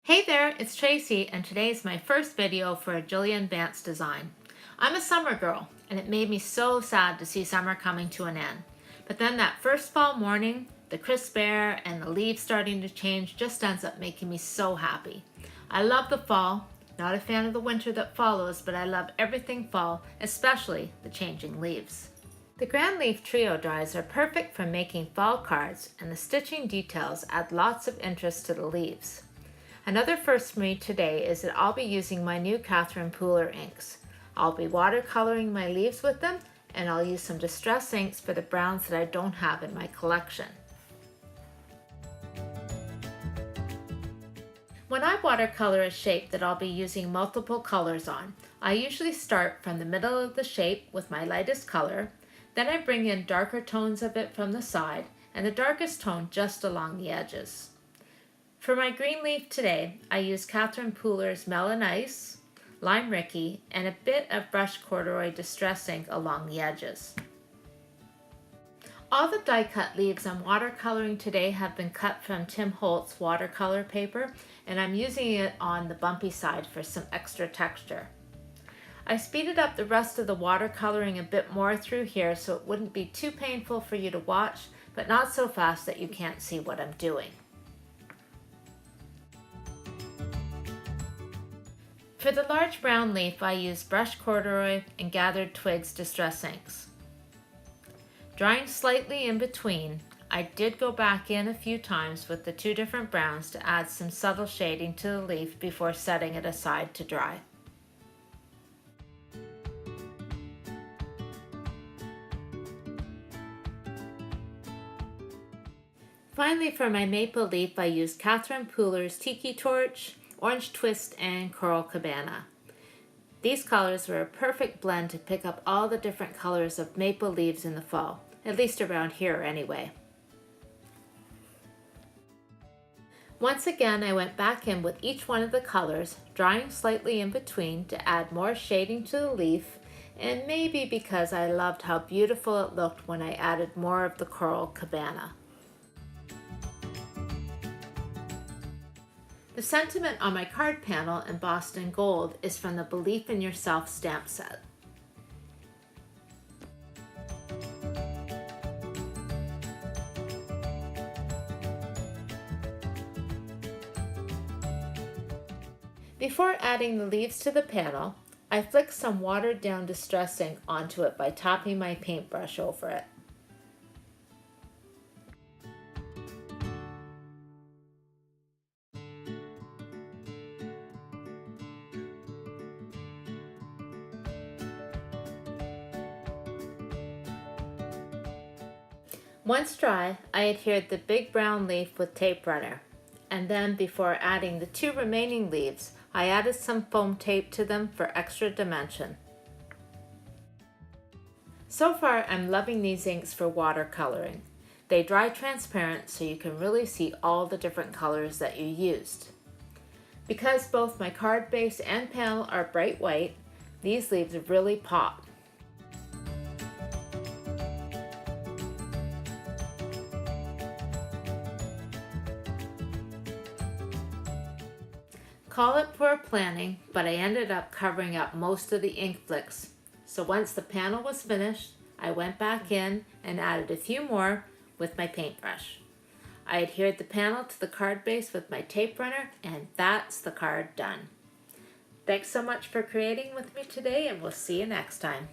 Hey there, it's Tracy, and today is my first video for a Jillian Vance design. I'm a summer girl, and it made me so sad to see summer coming to an end. But then that first fall morning, the crisp air and the leaves starting to change just ends up making me so happy. I love the fall, not a fan of the winter that follows, but I love everything fall, especially the changing leaves. The Grand Leaf Trio dies are perfect for making fall cards, and the stitching details add lots of interest to the leaves. Another first for me today is that I'll be using my new Catherine Pooler inks. I'll be watercoloring my leaves with them, and I'll use some distress inks for the browns that I don't have in my collection. When I watercolor a shape that I'll be using multiple colors on, I usually start from the middle of the shape with my lightest color, then I bring in darker tones of it from the side, and the darkest tone just along the edges. For my green leaf today, I used Catherine Pooler's Melon Ice, Lime Ricky, and a bit of Brush Corduroy Distress ink along the edges. All the die cut leaves I'm watercoloring today have been cut from Tim Holtz watercolor paper, and I'm using it on the bumpy side for some extra texture. I speeded up the rest of the watercoloring a bit more through here so it wouldn't be too painful for you to watch, but not so fast that you can't see what I'm doing. For the large brown leaf, I used Brush Corduroy and Gathered Twigs Distress inks. Drying slightly in between, I did go back in a few times with the two different browns to add some subtle shading to the leaf before setting it aside to dry. Finally, for my maple leaf, I used Catherine Pooler's Tiki Torch, Orange Twist, and Coral Cabana. These colors were a perfect blend to pick up all the different colors of maple leaves in the fall, at least around here anyway. Once again, I went back in with each one of the colors, drying slightly in between to add more shading to the leaf, and maybe because I loved how beautiful it looked when I added more of the Coral Cabana. The sentiment on my card panel embossed in gold is from the Belief in Yourself stamp set. Before adding the leaves to the panel, I flicked some watered down distress ink onto it by tapping my paintbrush over it. Once dry, I adhered the big brown leaf with tape runner, and then before adding the two remaining leaves, I added some foam tape to them for extra dimension. So far, I'm loving these inks for watercoloring. They dry transparent so you can really see all the different colors that you used. Because both my card base and panel are bright white, these leaves really pop. Call it poor planning, but I ended up covering up most of the ink flicks. So once the panel was finished, I went back in and added a few more with my paintbrush. I adhered the panel to the card base with my tape runner, and that's the card done. Thanks so much for creating with me today, and we'll see you next time.